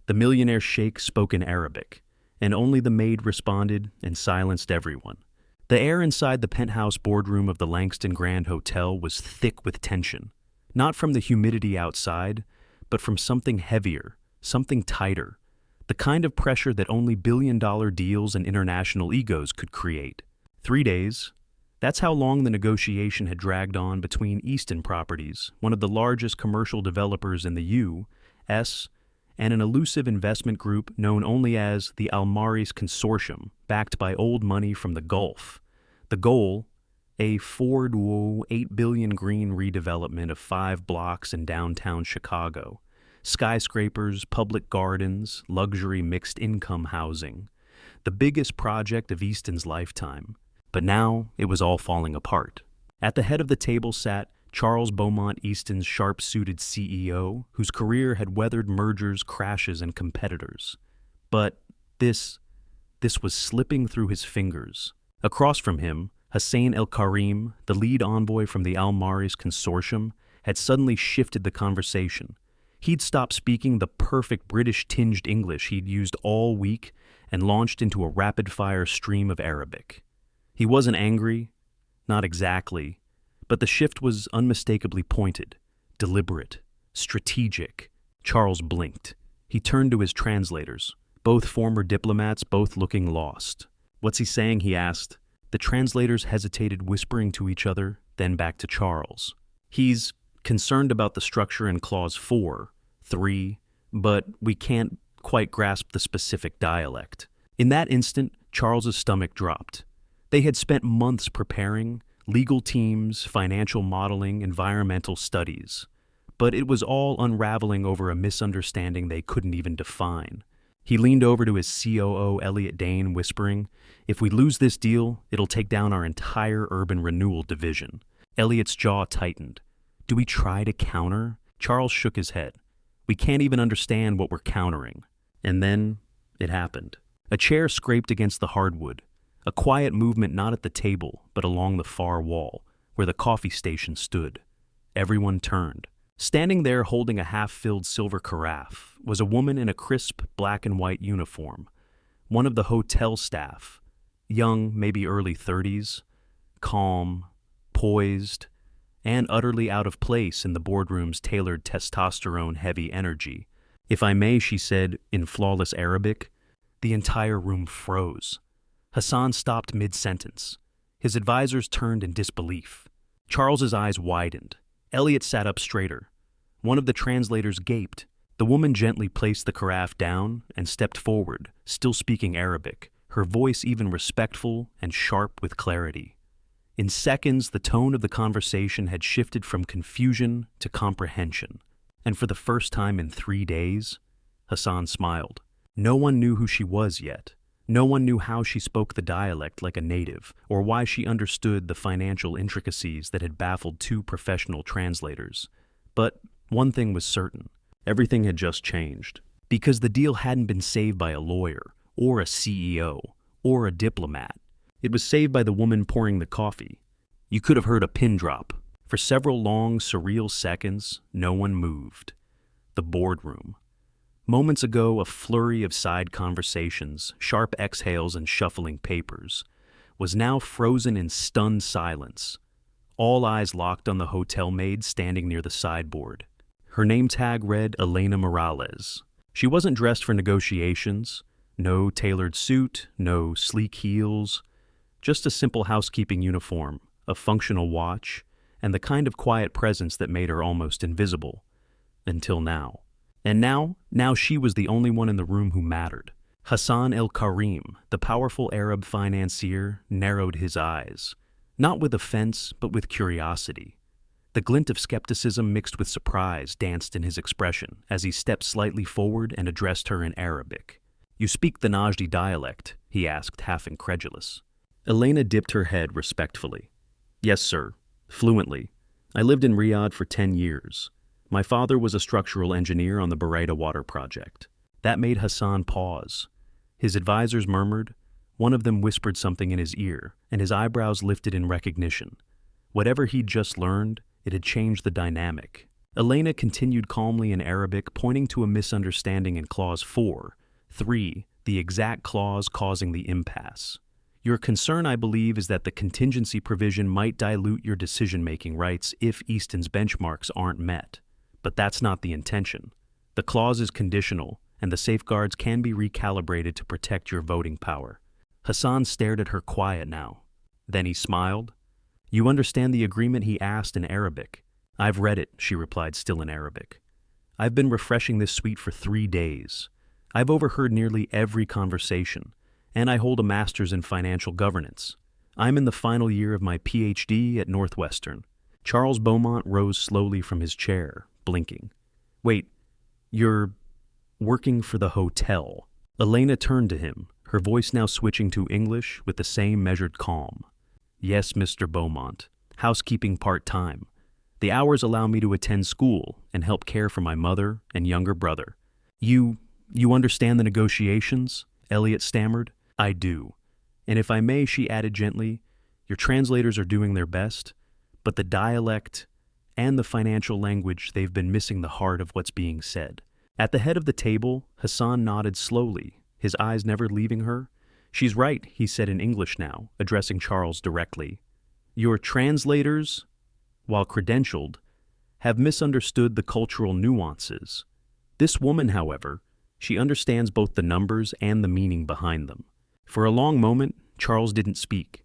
The millionaire sheikh spoke in Arabic, and only the maid responded and silenced everyone. The air inside the penthouse boardroom of the Langston Grand Hotel was thick with tension, not from the humidity outside, but from something heavier, something tighter, the kind of pressure that only billion-dollar deals and international egos could create. 3 days. That's how long the negotiation had dragged on between Easton Properties, one of the largest commercial developers in the U.S., and an elusive investment group known only as the Almaris Consortium, backed by old money from the Gulf. The goal, a $8 billion green redevelopment of 5 blocks in downtown Chicago. Skyscrapers, public gardens, luxury mixed-income housing. The biggest project of Easton's lifetime. But now it was all falling apart. At the head of the table sat Charles Beaumont Easton's sharp-suited CEO, whose career had weathered mergers, crashes, and competitors. But this was slipping through his fingers. Across from him, Hussein El-Karim, the lead envoy from the Almaris Consortium, had suddenly shifted the conversation. He'd stopped speaking the perfect British-tinged English he'd used all week and launched into a rapid-fire stream of Arabic. He wasn't angry, not exactly, but the shift was unmistakably pointed, deliberate, strategic. Charles blinked. He turned to his translators, both former diplomats, both looking lost. "What's he saying?" he asked. The translators hesitated, whispering to each other, then back to Charles. "He's concerned about the structure in Clause 4, 3, but we can't quite grasp the specific dialect." In that instant, Charles's stomach dropped. They had spent months preparing, legal teams, financial modeling, environmental studies. But it was all unraveling over a misunderstanding they couldn't even define. He leaned over to his COO, Elliot Dane, whispering, "If we lose this deal, it'll take down our entire urban renewal division." Elliot's jaw tightened. "Do we try to counter?" Charles shook his head. "We can't even understand what we're countering." And then it happened. A chair scraped against the hardwood. A quiet movement not at the table, but along the far wall, where the coffee station stood. Everyone turned. Standing there holding a half-filled silver carafe was a woman in a crisp black and white uniform, one of the hotel staff, young, maybe early 30s, calm, poised, and utterly out of place in the boardroom's tailored testosterone-heavy energy. "If I may," she said in flawless Arabic. The entire room froze. Hassan stopped mid-sentence. His advisors turned in disbelief. Charles's eyes widened. Elliot sat up straighter. One of the translators gaped. The woman gently placed the carafe down and stepped forward, still speaking Arabic, her voice even respectful and sharp with clarity. In seconds, the tone of the conversation had shifted from confusion to comprehension. And for the first time in 3 days, Hassan smiled. No one knew who she was yet. No one knew how she spoke the dialect like a native, or why she understood the financial intricacies that had baffled 2 professional translators. But one thing was certain. Everything had just changed. Because the deal hadn't been saved by a lawyer, or a CEO, or a diplomat. It was saved by the woman pouring the coffee. You could have heard a pin drop. For several long, surreal seconds, no one moved. The boardroom. Moments ago, a flurry of side conversations, sharp exhales and shuffling papers, was now frozen in stunned silence. All eyes locked on the hotel maid standing near the sideboard. Her name tag read Elena Morales. She wasn't dressed for negotiations. No tailored suit, no sleek heels. Just a simple housekeeping uniform, a functional watch, and the kind of quiet presence that made her almost invisible. Until now. And now she was the only one in the room who mattered. Hassan El-Karim, the powerful Arab financier, narrowed his eyes. Not with offense, but with curiosity. The glint of skepticism mixed with surprise danced in his expression as he stepped slightly forward and addressed her in Arabic. "You speak the Najdi dialect?" he asked, half incredulous. Elena dipped her head respectfully. "Yes, sir. Fluently. I lived in Riyadh for 10 years. My father was a structural engineer on the Bareda water project." That made Hassan pause. His advisors murmured. One of them whispered something in his ear, and his eyebrows lifted in recognition. Whatever he'd just learned, it had changed the dynamic. Elena continued calmly in Arabic, pointing to a misunderstanding in Clause 4, 3, the exact clause causing the impasse. Your concern, I believe, is that the contingency provision might dilute your decision-making rights if Easton's benchmarks aren't met. But that's not the intention. The clause is conditional, and the safeguards can be recalibrated to protect your voting power. Hassan stared at her quiet now. Then he smiled. You understand the agreement, he asked in Arabic. I've read it, she replied, still in Arabic. I've been refreshing this suite for 3 days. I've overheard nearly every conversation, and I hold a master's in financial governance. I'm in the final year of my PhD at Northwestern. Charles Beaumont rose slowly from his chair, blinking. Wait, you're working for the hotel? Elena turned to him, her voice now switching to English with the same measured calm. Yes, Mr. Beaumont. Housekeeping part-time. The hours allow me to attend school and help care for my mother and younger brother. You understand the negotiations? Elliot stammered. I do. And if I may, she added gently, your translators are doing their best, but the dialect and the financial language, they've been missing the heart of what's being said. At the head of the table, Hassan nodded slowly, his eyes never leaving her. She's right, he said in English now, addressing Charles directly. Your translators, while credentialed, have misunderstood the cultural nuances. This woman, however, she understands both the numbers and the meaning behind them. For a long moment, Charles didn't speak.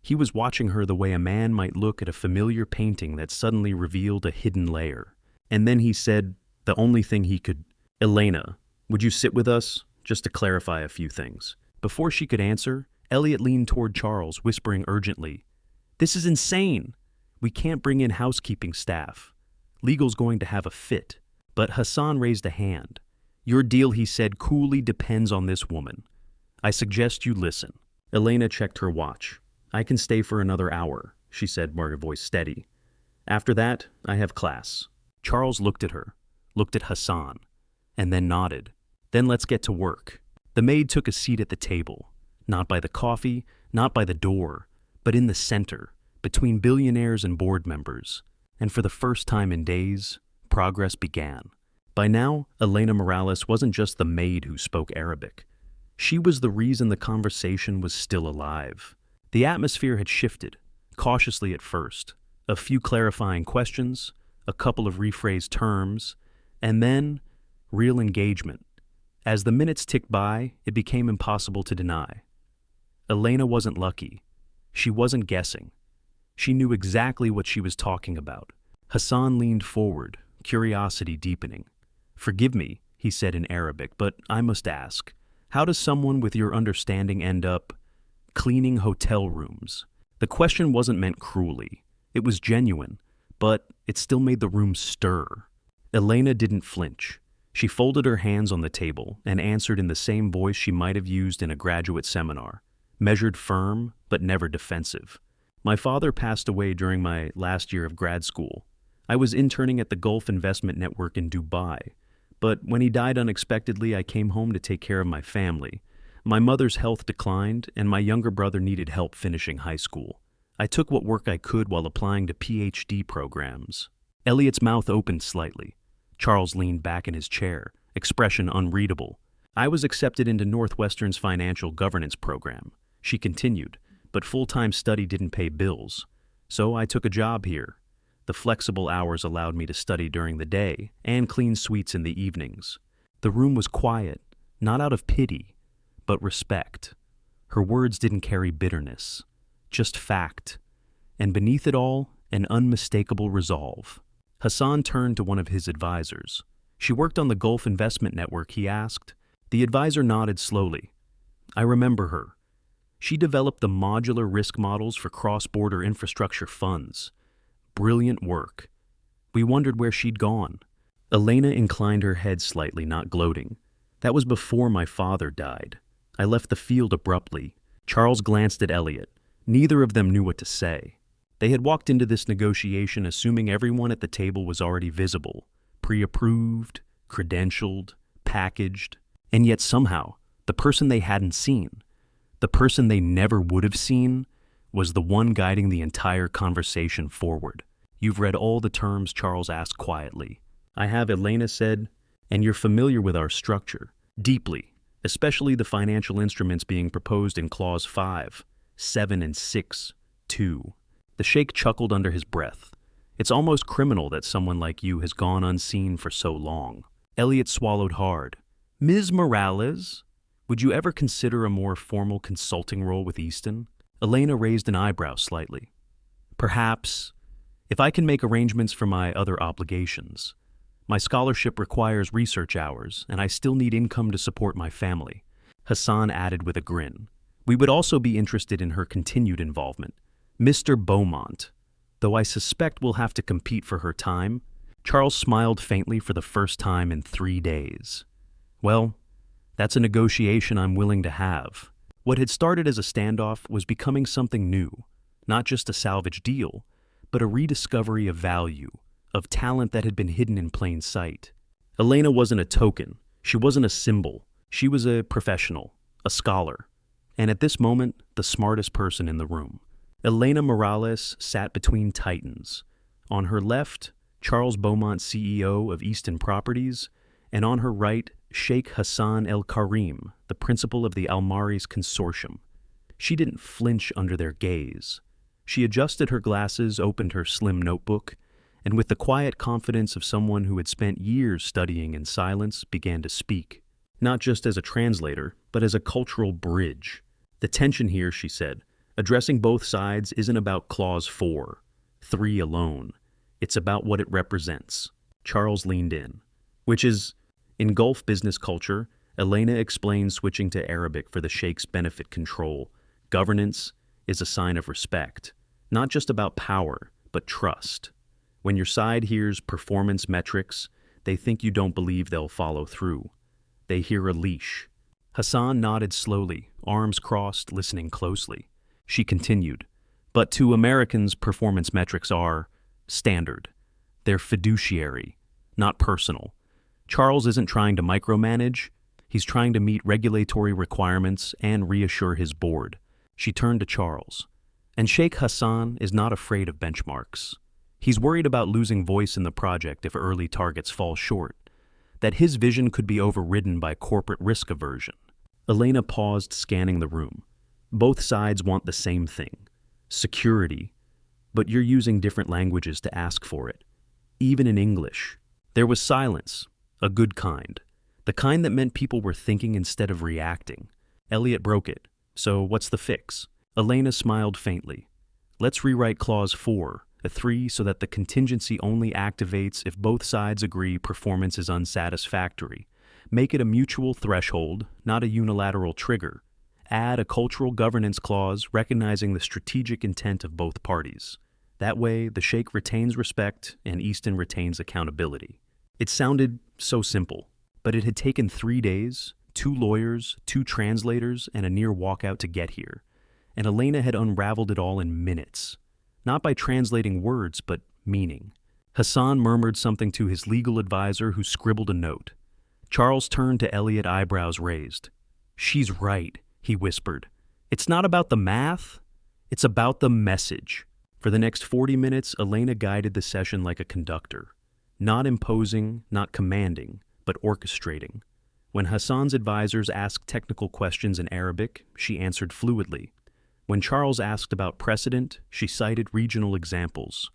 He was watching her the way a man might look at a familiar painting that suddenly revealed a hidden layer. And then he said the only thing he could, Elena, would you sit with us, just to clarify a few things? Before she could answer, Elliot leaned toward Charles, whispering urgently, This is insane! We can't bring in housekeeping staff. Legal's going to have a fit. But Hassan raised a hand. Your deal, he said, coolly depends on this woman. I suggest you listen. Elena checked her watch. I can stay for another hour, she said, her voice steady. After that, I have class. Charles looked at her, looked at Hassan, and then nodded. Then let's get to work. The maid took a seat at the table, not by the coffee, not by the door, but in the center, between billionaires and board members. And for the first time in days, progress began. By now, Elena Morales wasn't just the maid who spoke Arabic. She was the reason the conversation was still alive. The atmosphere had shifted, cautiously at first. A few clarifying questions, a couple of rephrased terms, and then real engagement. As the minutes ticked by, it became impossible to deny. Elena wasn't lucky. She wasn't guessing. She knew exactly what she was talking about. Hassan leaned forward, curiosity deepening. Forgive me, he said in Arabic, but I must ask, how does someone with your understanding end up cleaning hotel rooms? The question wasn't meant cruelly. It was genuine, but it still made the room stir. Elena didn't flinch. She folded her hands on the table and answered in the same voice she might have used in a graduate seminar, measured, firm, but never defensive. My father passed away during my last year of grad school. I was interning at the Gulf Investment Network in Dubai, but when he died unexpectedly, I came home to take care of my family. My mother's health declined, and my younger brother needed help finishing high school. I took what work I could while applying to PhD programs. Elliot's mouth opened slightly. Charles leaned back in his chair, expression unreadable. I was accepted into Northwestern's financial governance program. She continued, but full-time study didn't pay bills. So I took a job here. The flexible hours allowed me to study during the day and clean suites in the evenings. The room was quiet, not out of pity, but respect. Her words didn't carry bitterness, just fact, and beneath it all, an unmistakable resolve. Hassan turned to one of his advisors. She worked on the Gulf Investment Network, he asked. The advisor nodded slowly. I remember her. She developed the modular risk models for cross-border infrastructure funds. Brilliant work. We wondered where she'd gone. Elena inclined her head slightly, not gloating. That was before my father died. I left the field abruptly. Charles glanced at Elliot. Neither of them knew what to say. They had walked into this negotiation assuming everyone at the table was already visible, pre-approved, credentialed, packaged, and yet somehow, the person they hadn't seen, the person they never would have seen, was the one guiding the entire conversation forward. "You've read all the terms," Charles asked quietly. "I have," Elena said, "and you're familiar with our structure. Deeply, especially the financial instruments being proposed in Clause 5, 7, and 6, 2. The sheikh chuckled under his breath. "It's almost criminal that someone like you has gone unseen for so long." Elliot swallowed hard. "Ms. Morales, would you ever consider a more formal consulting role with Easton?" Elena raised an eyebrow slightly. "Perhaps, if I can make arrangements for my other obligations. My scholarship requires research hours, and I still need income to support my family," Hassan added with a grin. "We would also be interested in her continued involvement. Mr. Beaumont, though I suspect we'll have to compete for her time." Charles smiled faintly for the first time in 3 days. "Well, that's a negotiation I'm willing to have." What had started as a standoff was becoming something new, not just a salvage deal, but a rediscovery of value, of talent that had been hidden in plain sight. Elena wasn't a token. She wasn't a symbol. She was a professional, a scholar, and at this moment, the smartest person in the room. Elena Morales sat between titans. On her left, Charles Beaumont, CEO of Easton Properties, and on her right, Sheikh Hassan El Karim, the principal of the Almaris Consortium. She didn't flinch under their gaze. She adjusted her glasses, opened her slim notebook, and with the quiet confidence of someone who had spent years studying in silence, began to speak, not just as a translator, but as a cultural bridge. "The tension here," she said, "addressing both sides isn't about Clause 4, 3 alone. It's about what it represents." Charles leaned in. "Which is, in Gulf business culture," Elena explained, switching to Arabic for the sheikh's benefit control, "governance is a sign of respect, not just about power, but trust. When your side hears performance metrics, they think you don't believe they'll follow through. They hear a leash." Hassan nodded slowly, arms crossed, listening closely. She continued, "But to Americans, performance metrics are standard. They're fiduciary, not personal. Charles isn't trying to micromanage. He's trying to meet regulatory requirements and reassure his board." She turned to Charles. "And Sheikh Hassan is not afraid of benchmarks. He's worried about losing voice in the project if early targets fall short, that his vision could be overridden by corporate risk aversion." Elena paused, scanning the room. "Both sides want the same thing, security, but you're using different languages to ask for it, even in English." There was silence, a good kind, the kind that meant people were thinking instead of reacting. Elliot broke it. "So what's the fix?" Elena smiled faintly. "Let's rewrite Clause 4, a 3, so that the contingency only activates if both sides agree performance is unsatisfactory. Make it a mutual threshold, not a unilateral trigger. Add a cultural governance clause recognizing the strategic intent of both parties. That way, the sheikh retains respect and Easton retains accountability." It sounded so simple, but it had taken 3 days, 2 lawyers, 2 translators, and a near walkout to get here. And Elena had unraveled it all in minutes. Not by translating words, but meaning. Hassan murmured something to his legal advisor, who scribbled a note. Charles turned to Elliot, eyebrows raised. "She's right," he whispered. "It's not about the math, it's about the message." For the next 40 minutes, Elena guided the session like a conductor. Not imposing, not commanding, but orchestrating. When Hassan's advisors asked technical questions in Arabic, she answered fluidly. When Charles asked about precedent, she cited regional examples.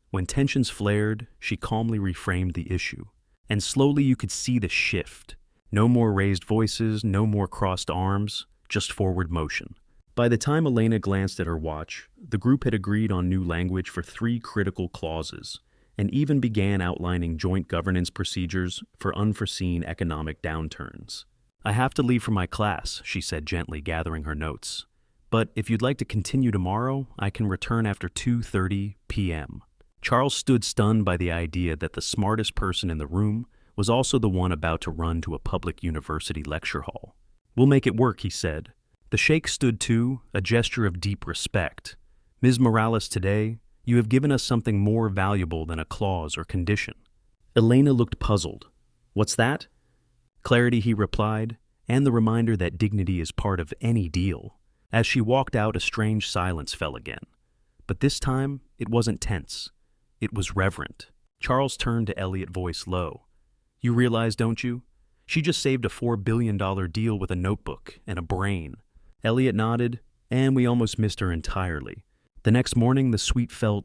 When tensions flared, she calmly reframed the issue. And slowly you could see the shift. No more raised voices, no more crossed arms, just forward motion. By the time Elena glanced at her watch, the group had agreed on new language for 3 critical clauses, and even began outlining joint governance procedures for unforeseen economic downturns. "I have to leave for my class," she said gently, gathering her notes. "But if you'd like to continue tomorrow, I can return after 2:30 p.m. Charles stood stunned by the idea that the smartest person in the room was also the one about to run to a public university lecture hall. "We'll make it work," he said. The sheikh stood too, a gesture of deep respect. "Ms. Morales, today, you have given us something more valuable than a clause or condition." Elena looked puzzled. "What's that?" "Clarity," he replied, "and the reminder that dignity is part of any deal." As she walked out, a strange silence fell again. But this time, it wasn't tense. It was reverent. Charles turned to Elliot, voice low. You realize, don't you? She just saved a $4 billion deal with a notebook and a brain. Elliot nodded, and we almost missed her entirely. The next morning, the suite felt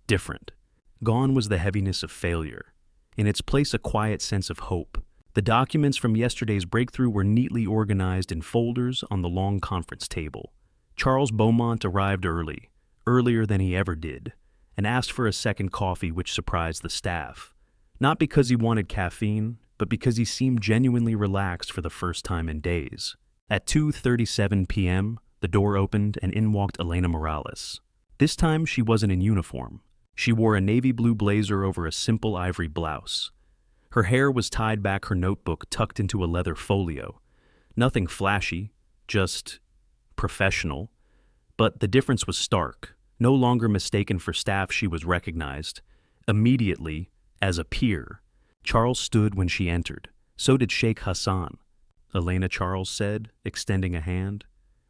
different. Gone was the heaviness of failure. In its place, a quiet sense of hope. The documents from yesterday's breakthrough were neatly organized in folders on the long conference table. Charles Beaumont arrived early, earlier than he ever did, and asked for a second coffee, which surprised the staff. Not because he wanted caffeine, but because he seemed genuinely relaxed for the first time in days. At 2:37 p.m., the door opened and in walked Elena Morales. This time she wasn't in uniform. She wore a navy blue blazer over a simple ivory blouse. Her hair was tied back, her notebook tucked into a leather folio. Nothing flashy, just professional. But the difference was stark. No longer mistaken for staff, she was recognized. Immediately, as a peer. Charles stood when she entered. So did Sheikh Hassan. Elena, Charles said, extending a hand.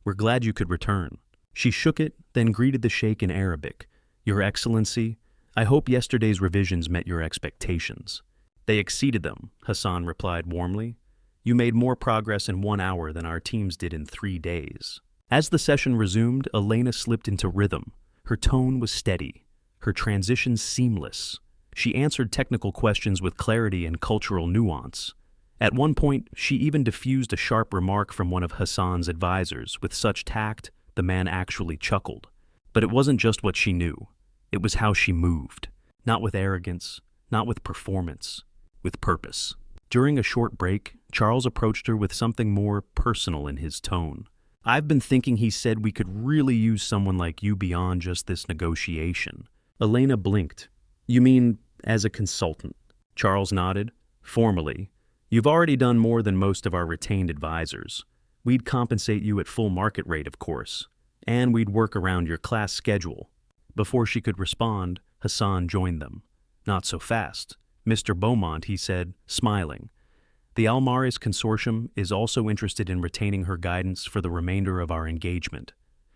We're glad you could return. She shook it, then greeted the Sheikh in Arabic. Your Excellency, I hope yesterday's revisions met your expectations. They exceeded them, Hassan replied warmly. You made more progress in 1 hour than our teams did in 3 days. As the session resumed, Elena slipped into rhythm. Her tone was steady, her transitions seamless. She answered technical questions with clarity and cultural nuance. At one point, she even diffused a sharp remark from one of Hassan's advisors with such tact the man actually chuckled. But it wasn't just what she knew. It was how she moved. Not with arrogance, not with performance, with purpose. During a short break, Charles approached her with something more personal in his tone. I've been thinking, he said, we could really use someone like you beyond just this negotiation. Elena blinked. You mean as a consultant? Charles nodded. Formally. You've already done more than most of our retained advisors. We'd compensate you at full market rate, of course. And we'd work around your class schedule. Before she could respond, Hassan joined them. Not so fast. Mr. Beaumont, he said, smiling. The Almaris Consortium is also interested in retaining her guidance for the remainder of our engagement.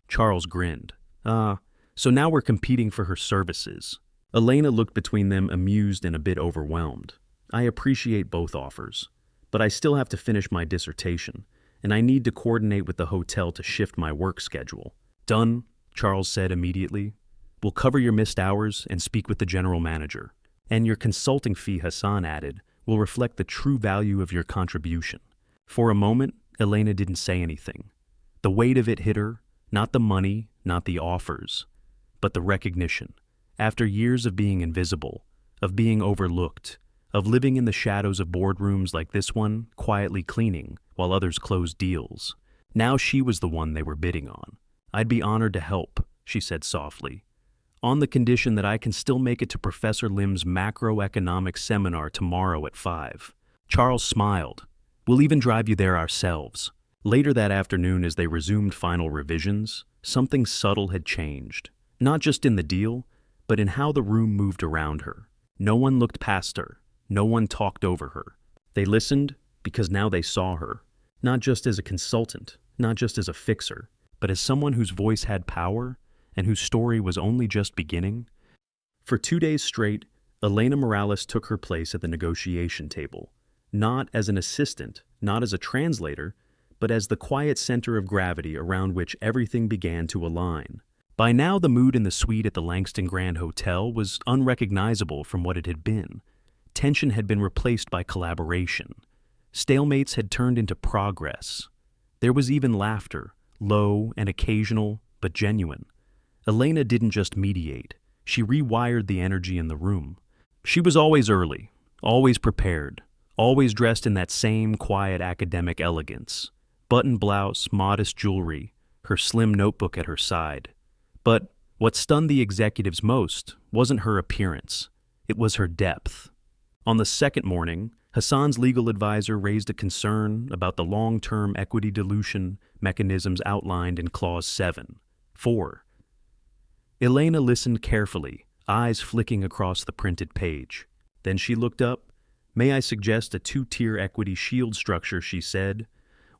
Charles grinned. So now we're competing for her services. Elena looked between them, amused and a bit overwhelmed. I appreciate both offers, but I still have to finish my dissertation, and I need to coordinate with the hotel to shift my work schedule. Done, Charles said immediately. We'll cover your missed hours and speak with the general manager. And your consulting fee, Hassan added, will reflect the true value of your contribution. For a moment, Elena didn't say anything. The weight of it hit her, not the money, not the offers, but the recognition. After years of being invisible, of being overlooked, of living in the shadows of boardrooms like this one, quietly cleaning while others closed deals, now she was the one they were bidding on. I'd be honored to help, she said softly, on the condition that I can still make it to Professor Lim's macroeconomics seminar tomorrow at 5. Charles smiled. We'll even drive you there ourselves. Later that afternoon, as they resumed final revisions, something subtle had changed. Not just in the deal, but in how the room moved around her. No one looked past her. No one talked over her. They listened because now they saw her, not just as a consultant, not just as a fixer, but as someone whose voice had power and whose story was only just beginning. For 2 days straight, Elena Morales took her place at the negotiation table, not as an assistant, not as a translator, but as the quiet center of gravity around which everything began to align. By now, the mood in the suite at the Langston Grand Hotel was unrecognizable from what it had been. Tension had been replaced by collaboration. Stalemates had turned into progress. There was even laughter, low and occasional, but genuine. Elena didn't just mediate. She rewired the energy in the room. She was always early, always prepared, always dressed in that same quiet academic elegance. Button blouse, modest jewelry, her slim notebook at her side. But what stunned the executives most wasn't her appearance. It was her depth. On the second morning, Hassan's legal advisor raised a concern about the long-term equity dilution mechanisms outlined in Clause 7.4. Elena listened carefully, eyes flicking across the printed page. Then she looked up. May I suggest a 2-tier equity shield structure, she said,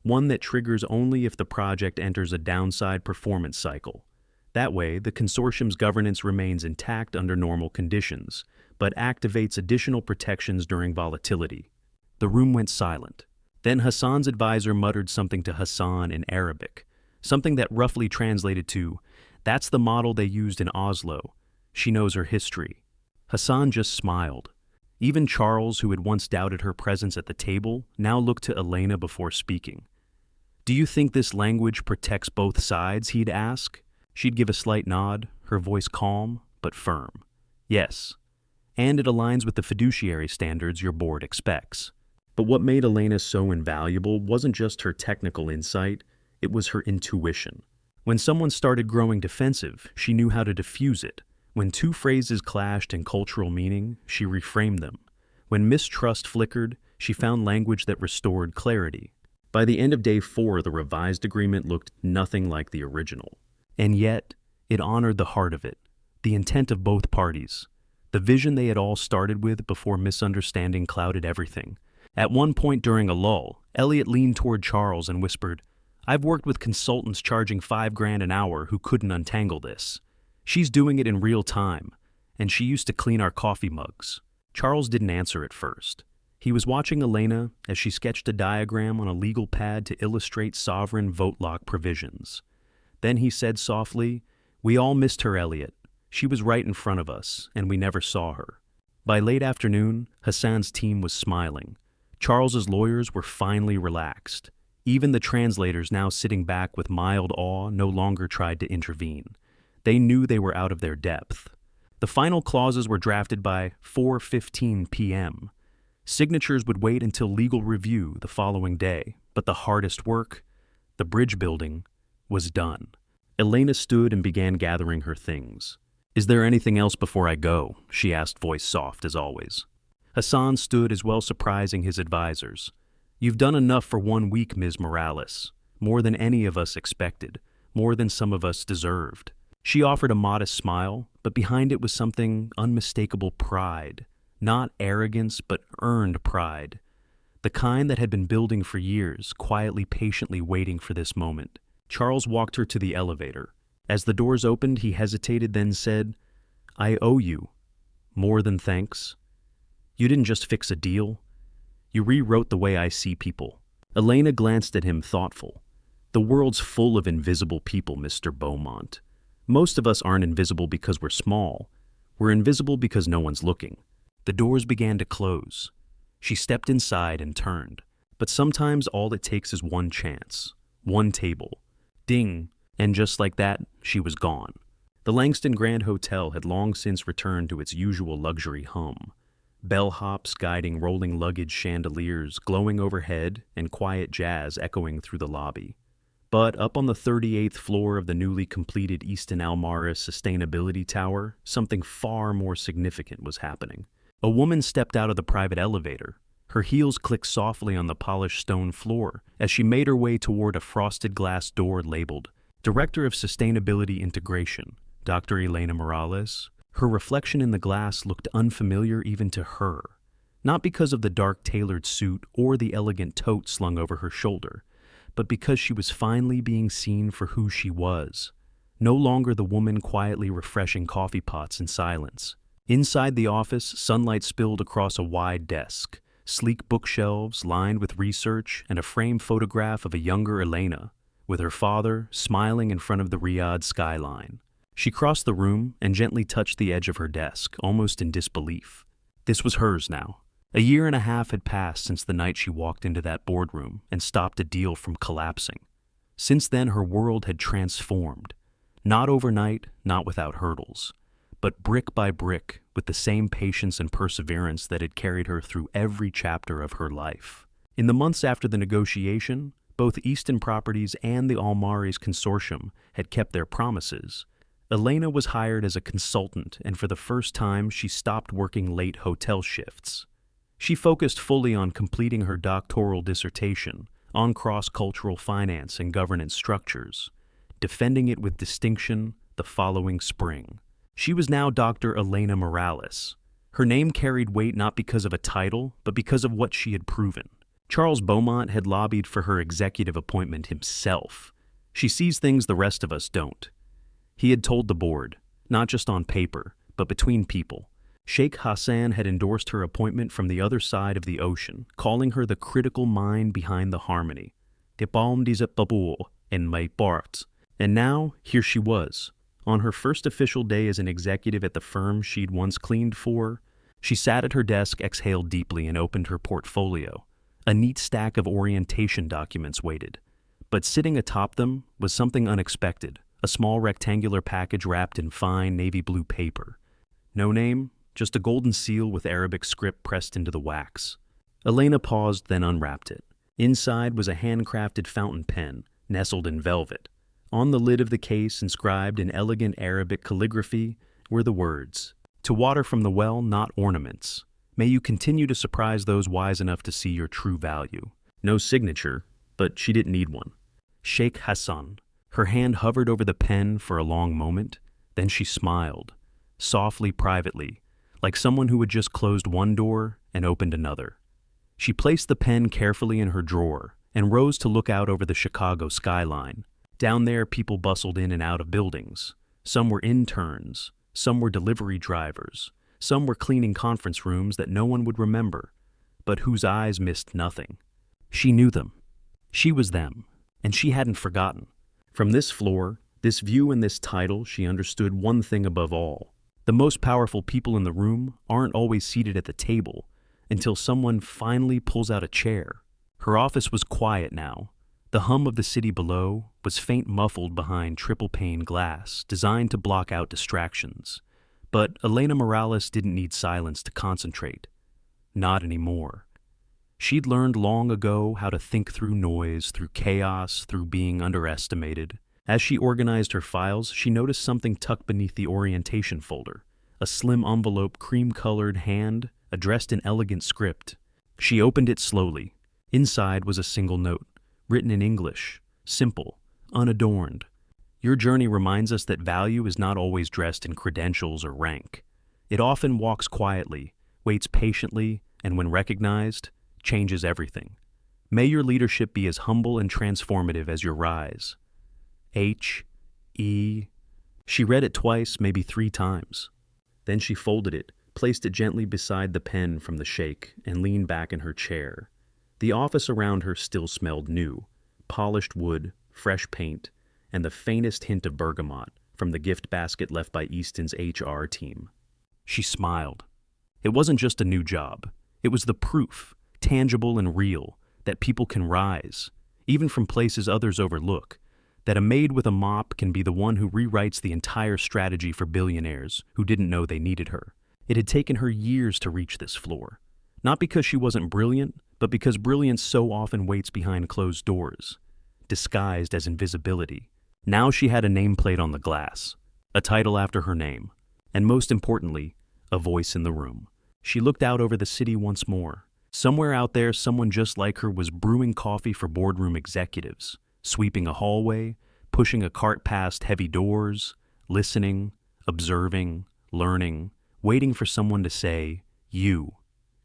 one that triggers only if the project enters a downside performance cycle. That way, the consortium's governance remains intact under normal conditions, but activates additional protections during volatility. The room went silent. Then Hassan's advisor muttered something to Hassan in Arabic, something that roughly translated to, "That's the model they used in Oslo. She knows her history." Hassan just smiled. Even Charles, who had once doubted her presence at the table, now looked to Elena before speaking. "Do you think this language protects both sides?" he'd ask. She'd give a slight nod, her voice calm but firm. "Yes. And it aligns with the fiduciary standards your board expects." But what made Elena so invaluable wasn't just her technical insight, it was her intuition. When someone started growing defensive, she knew how to diffuse it. When two phrases clashed in cultural meaning, she reframed them. When mistrust flickered, she found language that restored clarity. By the end of day 4, the revised agreement looked nothing like the original. And yet, it honored the heart of it, the intent of both parties, the vision they had all started with before misunderstanding clouded everything. At one point during a lull, Elliot leaned toward Charles and whispered, "I've worked with consultants charging $5,000 an hour who couldn't untangle this. She's doing it in real time, and she used to clean our coffee mugs." Charles didn't answer at first. He was watching Elena as she sketched a diagram on a legal pad to illustrate sovereign vote lock provisions. Then he said softly, "We all missed her, Elliot. She was right in front of us, and we never saw her." By late afternoon, Hassan's team was smiling. Charles's lawyers were finally relaxed. Even the translators, now sitting back with mild awe, no longer tried to intervene. They knew they were out of their depth. The final clauses were drafted by 4:15 p.m. Signatures would wait until legal review the following day, but the hardest work, the bridge building, was done. Elena stood and began gathering her things. "Is there anything else before I go?" she asked, voice soft as always. Hassan stood as well, surprising his advisors. "You've done enough for 1 week, Ms. Morales. More than any of us expected, more than some of us deserved." She offered a modest smile, but behind it was something unmistakable: pride. Not arrogance, but earned pride. The kind that had been building for years, quietly, patiently waiting for this moment. Charles walked her to the elevator. As the doors opened, he hesitated, then said, "I owe you. More than thanks. You didn't just fix a deal. You rewrote the way I see people." Elena glanced at him, thoughtful. "The world's full of invisible people, Mr. Beaumont. Most of us aren't invisible because we're small. We're invisible because no one's looking." The doors began to close. She stepped inside and turned. But sometimes all it takes is one chance, one table. Ding, and just like that, she was gone. The Langston Grand Hotel had long since returned to its usual luxury hum. Bellhops guiding rolling luggage chandeliers glowing overhead and quiet jazz echoing through the lobby. But up on the 38th floor of the newly completed Easton Almaris Sustainability Tower, something far more significant was happening. A woman stepped out of the private elevator. Her heels clicked softly on the polished stone floor as she made her way toward a frosted glass door labeled Director of Sustainability Integration, Dr. Elena Morales. Her reflection in the glass looked unfamiliar even to her, not because of the dark tailored suit or the elegant tote slung over her shoulder, but because she was finally being seen for who she was, no longer the woman quietly refreshing coffee pots in silence. Inside the office, sunlight spilled across a wide desk, sleek bookshelves lined with research, and a framed photograph of a younger Elena, with her father smiling in front of the Riyadh skyline. She crossed the room and gently touched the edge of her desk, almost in disbelief. This was hers now. 1.5 years had passed since the night she walked into that boardroom and stopped a deal from collapsing. Since then, her world had transformed. Not overnight, not without hurdles, but brick by brick, with the same patience and perseverance that had carried her through every chapter of her life. In the months after the negotiation, both Easton Properties and the Almaris Consortium had kept their promises. Elena was hired as a consultant, and for the first time, she stopped working late hotel shifts. She focused fully on completing her doctoral dissertation on cross-cultural finance and governance structures, defending it with distinction the following spring. She was now Dr. Elena Morales. Her name carried weight not because of a title, but because of what she had proven. Charles Beaumont had lobbied for her executive appointment himself. She sees things the rest of us don't. He had told the board, not just on paper, but between people. Sheikh Hassan had endorsed her appointment from the other side of the ocean, calling her the critical mind behind the harmony. De palm des babul in my part. And now, here she was. On her first official day as an executive at the firm she'd once cleaned for, she sat at her desk, exhaled deeply, and opened her portfolio. A neat stack of orientation documents waited. But sitting atop them was something unexpected, a small rectangular package wrapped in fine navy blue paper. No name, just a golden seal with Arabic script pressed into the wax. Elena paused, then unwrapped it. Inside was a handcrafted fountain pen, nestled in velvet. On the lid of the case, inscribed in elegant Arabic calligraphy, were the words, "To water from the well, not ornaments. May you continue to surprise those wise enough to see your true value." No signature, but she didn't need one. Sheikh Hassan. Her hand hovered over the pen for a long moment, then she smiled, softly, privately, like someone who had just closed one door and opened another. She placed the pen carefully in her drawer and rose to look out over the Chicago skyline. Down there, people bustled in and out of buildings. Some were interns, some were delivery drivers, some were cleaning conference rooms that no one would remember, but whose eyes missed nothing. She knew them. She was them, and she hadn't forgotten. From this floor, this view and this title, she understood one thing above all. The most powerful people in the room aren't always seated at the table until someone finally pulls out a chair. Her office was quiet now. The hum of the city below was faint, muffled behind triple-pane glass designed to block out distractions. But Elena Morales didn't need silence to concentrate. Not anymore. She'd learned long ago how to think through noise, through chaos, through being underestimated. As she organized her files, she noticed something tucked beneath the orientation folder. A slim envelope, cream-colored hand, addressed in elegant script. She opened it slowly. Inside was a single note, written in English, simple, unadorned. Your journey reminds us that value is not always dressed in credentials or rank. It often walks quietly, waits patiently, and when recognized, changes everything. May your leadership be as humble and transformative as your rise. H.E. She read it twice, maybe 3 times. Then she folded it, placed it gently beside the pen from the sheikh, and leaned back in her chair. The office around her still smelled new, polished wood, fresh paint, and the faintest hint of bergamot from the gift basket left by Easton's HR team. She smiled. It wasn't just a new job. It was the proof, tangible and real, that people can rise, even from places others overlook, that a maid with a mop can be the one who rewrites the entire strategy for billionaires who didn't know they needed her. It had taken her years to reach this floor. Not because she wasn't brilliant, but because brilliance so often waits behind closed doors, disguised as invisibility. Now she had a nameplate on the glass, a title after her name, and most importantly, a voice in the room. She looked out over the city once more. Somewhere out there, someone just like her was brewing coffee for boardroom executives, sweeping a hallway, pushing a cart past heavy doors, listening, observing, learning, waiting for someone to say, "You,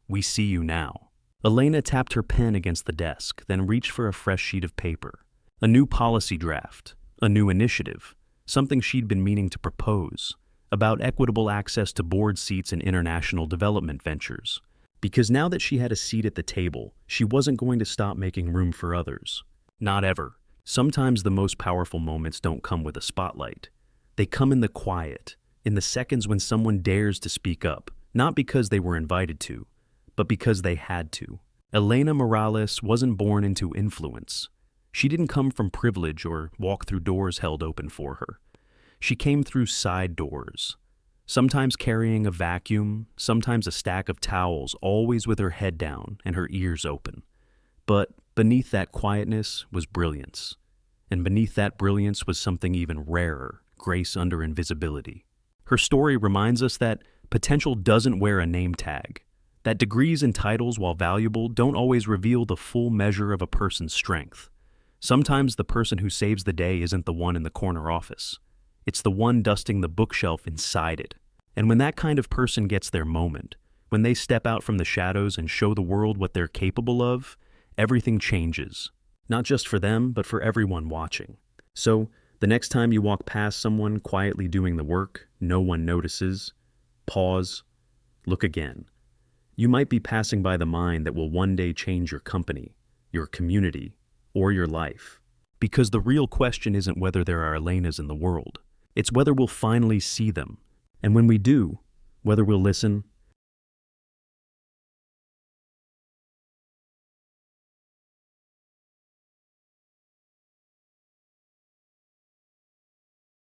we see you now." Elena tapped her pen against the desk, then reached for a fresh sheet of paper. A new policy draft, a new initiative, something she'd been meaning to propose, about equitable access to board seats in international development ventures. Because now that she had a seat at the table, she wasn't going to stop making room for others. Not ever. Sometimes the most powerful moments don't come with a spotlight. They come in the quiet, in the seconds when someone dares to speak up, not because they were invited to, but because they had to. Elena Morales wasn't born into influence. She didn't come from privilege or walk through doors held open for her. She came through side doors, sometimes carrying a vacuum, sometimes a stack of towels, always with her head down and her ears open. But beneath that quietness was brilliance. And beneath that brilliance was something even rarer, grace under invisibility. Her story reminds us that potential doesn't wear a name tag, that degrees and titles, while valuable, don't always reveal the full measure of a person's strength. Sometimes the person who saves the day isn't the one in the corner office. It's the one dusting the bookshelf inside it. And when that kind of person gets their moment, when they step out from the shadows and show the world what they're capable of, everything changes. Not just for them, but for everyone watching. So The next time you walk past someone quietly doing the work no one notices, pause, look again. You might be passing by the mind that will one day change your company, your community, or your life. Because the real question isn't whether there are Elenas in the world. It's whether we'll finally see them. And when we do, whether we'll listen,